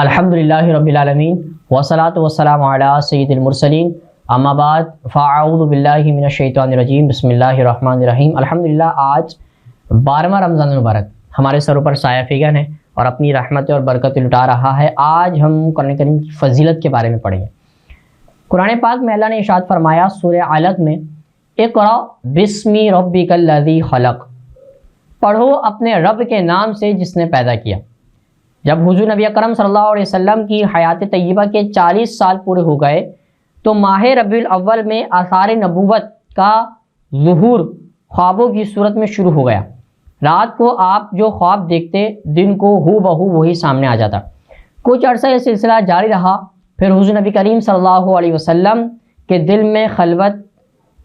الحمدللہ رب العالمین والصلاة والسلام علی سید المرسلین اما بعد فاعوذ باللہ من الشیطان الرجیم بسم اللہ الرحمن الرحیم۔ الحمدللہ آج 12واں رمضان المبارک ہمارے سروں پر سایہ فگن ہے اور اپنی رحمت اور برکت لٹا رہا ہے۔ آج ہم قرآن کریم کی فضیلت کے بارے میں پڑھیں گے۔ قرآن پاک میں اللہ نے ارشاد فرمایا سورہ علق میں اقرأ بسم ربک الذی خلق، پڑھو اپنے رب کے نام سے جس نے پیدا کیا۔ جب حضور نبی اکرم صلی اللہ علیہ وسلم کی حیات طیبہ کے 40 سال پورے ہو گئے تو ماہ ربیع الاول میں آثار نبوت کا ظہور خوابوں کی صورت میں شروع ہو گیا۔ رات کو آپ جو خواب دیکھتے دن کو ہو بہو وہی سامنے آ جاتا۔ کچھ عرصہ یہ سلسلہ جاری رہا، پھر حضور نبی کریم صلی اللہ علیہ وسلم کے دل میں خلوت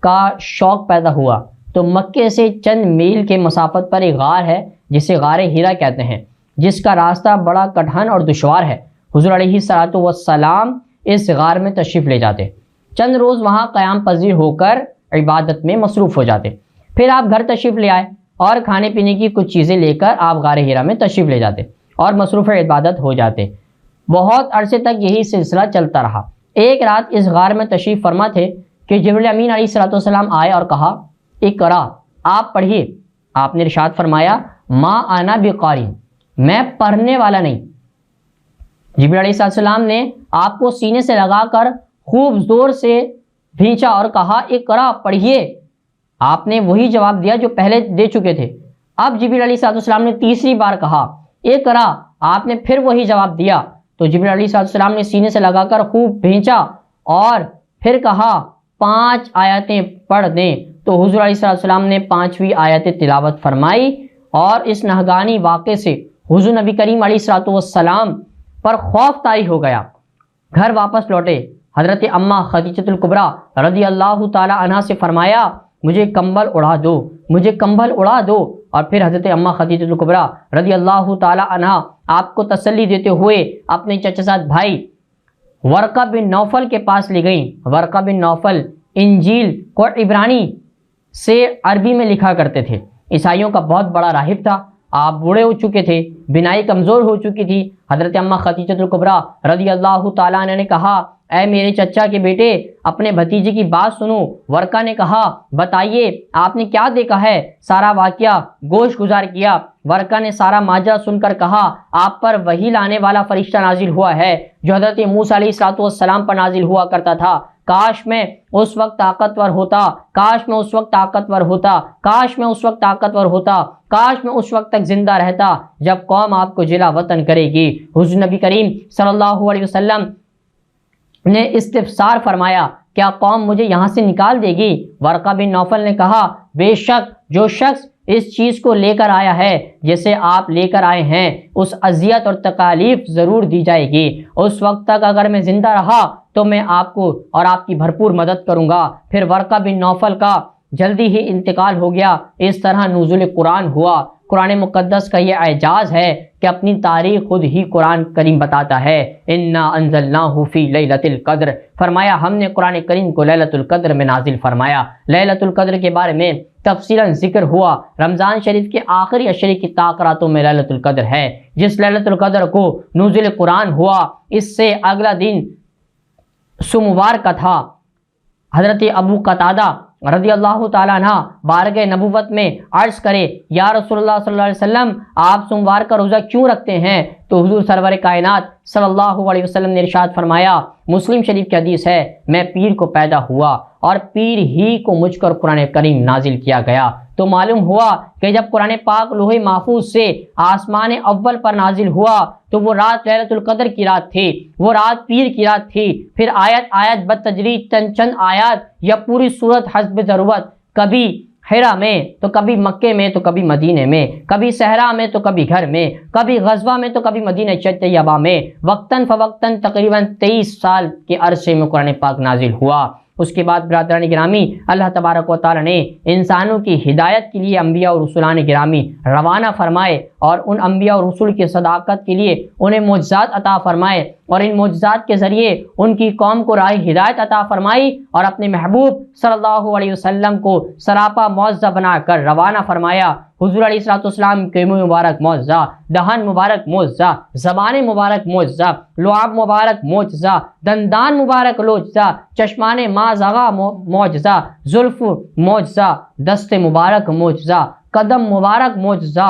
کا شوق پیدا ہوا تو مکے سے چند میل کے مسافت پر ایک غار ہے جسے غار ہیرا کہتے ہیں، جس کا راستہ بڑا کٹھن اور دشوار ہے۔ حضور علیہ الصلوۃ والسلام اس غار میں تشریف لے جاتے، چند روز وہاں قیام پذیر ہو کر عبادت میں مصروف ہو جاتے، پھر آپ گھر تشریف لے آئے اور کھانے پینے کی کچھ چیزیں لے کر آپ غار ہیرا میں تشریف لے جاتے اور مصروف عبادت ہو جاتے۔ بہت عرصے تک یہی سلسلہ چلتا رہا۔ ایک رات اس غار میں تشریف فرما تھے کہ جبریل امین علیہ الصلوۃ والسلام آئے اور کہا اقرا، آپ پڑھیے۔ آپ نے ارشاد فرمایا ما انا بقاری، میں پڑھنے والا نہیں۔ جبریل علیہ السلام نے آپ کو سینے سے لگا کر خوب زور سے بھینچا اور کہا اقرا، پڑھیے۔ آپ نے وہی جواب دیا جو پہلے دے چکے تھے۔ اب جبریل علیہ السلام نے تیسری بار کہا اقرا، آپ نے پھر وہی جواب دیا تو جبریل علیہ السلام نے سینے سے لگا کر خوب بھینچا اور پھر کہا 5 آیتیں پڑھ دیں، تو حضور علیہ السلام نے 5ویں آیت تلاوت فرمائی اور اس نہگانی واقعے سے حضور نبی کریم علیہ الصلوۃ والسلام پر خوف طاری ہو گیا۔ گھر واپس لوٹے، حضرت اماں خدیجۃ الکبریٰ رضی اللہ تعالی عنہا سے فرمایا مجھے کمبل اڑا دو، مجھے کمبل اڑا دو، اور پھر حضرت اماں خدیجۃ الکبریٰ رضی اللہ تعالی عنہا آپ کو تسلی دیتے ہوئے اپنے چچا زاد بھائی ورقہ بن نوفل کے پاس لے گئیں۔ ورقہ بن نوفل انجیل کو عبرانی سے عربی میں لکھا کرتے تھے، عیسائیوں کا بہت بڑا راہب تھا۔ آپ بوڑھے ہو چکے تھے، بینائی کمزور ہو چکی تھی۔ حضرت اماں خدیجۃ الکبریٰ رضی اللہ تعالیٰ عنہ نے کہا اے میرے چچا کے بیٹے، اپنے بھتیجے کی بات سنو۔ ورقہ نے کہا بتائیے آپ نے کیا دیکھا ہے؟ سارا واقعہ گوش گزار کیا۔ ورقہ نے سارا ماجرا سن کر کہا آپ پر وحی لانے والا فرشتہ نازل ہوا ہے جو حضرت موسیٰ علیہ الصلوۃ والسلام پر نازل ہوا کرتا تھا۔ کاش میں اس وقت طاقتور ہوتا، کاش میں اس وقت طاقتور ہوتا، کاش میں اس وقت طاقتور ہوتا، کاش میں اس وقت تک زندہ رہتا جب قوم آپ کو جلا وطن کرے گی۔ حضور نبی کریم صلی اللہ علیہ وسلم نے استفسار فرمایا کیا قوم مجھے یہاں سے نکال دے گی؟ ورقہ بن نوفل نے کہا بے شک جو شخص اس چیز کو لے کر آیا ہے جسے آپ لے کر آئے ہیں اس اذیت اور تکالیف ضرور دی جائے گی۔ اس وقت تک اگر میں زندہ رہا تو میں آپ کو اور آپ کی بھرپور مدد کروں گا۔ پھر ورقہ بن نوفل کا جلدی ہی انتقال ہو گیا۔ اس طرح نزول قرآن ہوا۔ قرآن مقدس کا یہ اعجاز ہے کہ اپنی تاریخ خود ہی قرآن کریم بتاتا ہے۔ انا انزلناہ فی لیلۃ القدر، فرمایا ہم نے قرآن کریم کو لیلۃ القدر میں نازل فرمایا۔ لیلۃ القدر کے بارے میں تفصیلاً ذکر ہوا۔ رمضان شریف کے آخری عشرے کی طاقراتوں میں لیلۃ القدر ہے۔ جس لیلۃ القدر کو نزول قرآن ہوا اس سے اگلا دن سوموار کا تھا۔ حضرت ابو قتادہ رضی اللہ تعالیٰ عنہ بارگاہ نبوت میں عرض کرے یا رسول اللہ صلی اللہ علیہ وسلم آپ سوموار کا روزہ کیوں رکھتے ہیں؟ تو حضور سرور کائنات صلی اللہ علیہ وسلم نے ارشاد فرمایا، مسلم شریف کی حدیث ہے، میں پیر کو پیدا ہوا اور پیر ہی کو مجھ پر قرآن کریم نازل کیا گیا۔ تو معلوم ہوا کہ جب قرآن پاک لوح محفوظ سے آسمان اول پر نازل ہوا تو وہ رات لیلۃ القدر کی رات تھی، وہ رات پیر کی رات تھی۔ پھر آیت آیت بتدریج چند آیات یا پوری صورت حسب ضرورت، کبھی حرا میں تو کبھی مکے میں تو کبھی مدینے میں، کبھی صحرا میں تو کبھی گھر میں، کبھی غزوہ میں تو کبھی مدینہ طیبہ میں، وقتاً فوقتاً تقریباً 23 سال کے عرصے میں قرآن پاک نازل ہوا۔ اس کے بعد برادران گرامی اللہ تبارک و تعالی نے انسانوں کی ہدایت کے لیے انبیاء اور رسولان گرامی روانہ فرمائے اور ان انبیاء اور رسول کی صداقت کے لیے انہیں معجزات عطا فرمائے اور ان معجزات کے ذریعے ان کی قوم کو راہ ہدایت عطا فرمائی اور اپنے محبوب صلی اللہ علیہ وسلم کو سراپا معجزہ بنا کر روانہ فرمایا۔ حضور علیہ الصلوۃ والسلام کے منہ مبارک معجزہ، دہن مبارک معجزہ، زبان مبارک معجزہ، لعاب مبارک معجزہ، دندان مبارک معجزہ، چشمان ما زغا معجزہ، زلف معجزہ، دست مبارک معجزہ، قدم مبارک معجزہ۔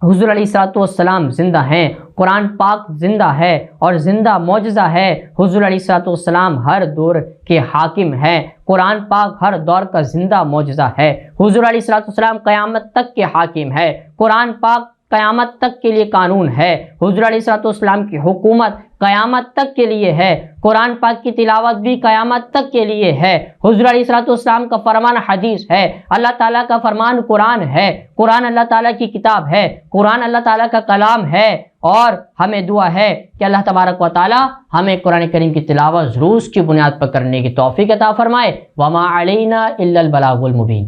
حضور علیہ الصلوۃ والسلام زندہ ہیں، قرآن پاک زندہ ہے اور زندہ معجزہ ہے۔ حضور علیہ الصلوۃ والسلام ہر دور کے حاکم ہیں، قرآن پاک ہر دور کا زندہ معجزہ ہے۔ حضور علیہ الصلوۃ والسلام قیامت تک کے حاکم ہے، قرآن پاک قیامت تک کے لیے قانون ہے۔ حضور علیہ الصلوۃ والسلام کی حکومت قیامت تک کے لیے ہے، قرآن پاک کی تلاوت بھی قیامت تک کے لیے ہے۔ حضور علیہ الصلوۃ والسلام کا فرمان حدیث ہے، اللہ تعالیٰ کا فرمان قرآن ہے، قرآن اللہ تعالیٰ کی کتاب ہے، قرآن اللہ تعالیٰ کا کلام ہے۔ اور ہمیں دعا ہے کہ اللہ تبارک و تعالیٰ ہمیں قرآن کریم کی تلاوت ضرور اس کی بنیاد پر کرنے کی توفیق عطا فرمائے۔ وما علینا الا البلاغ المبین۔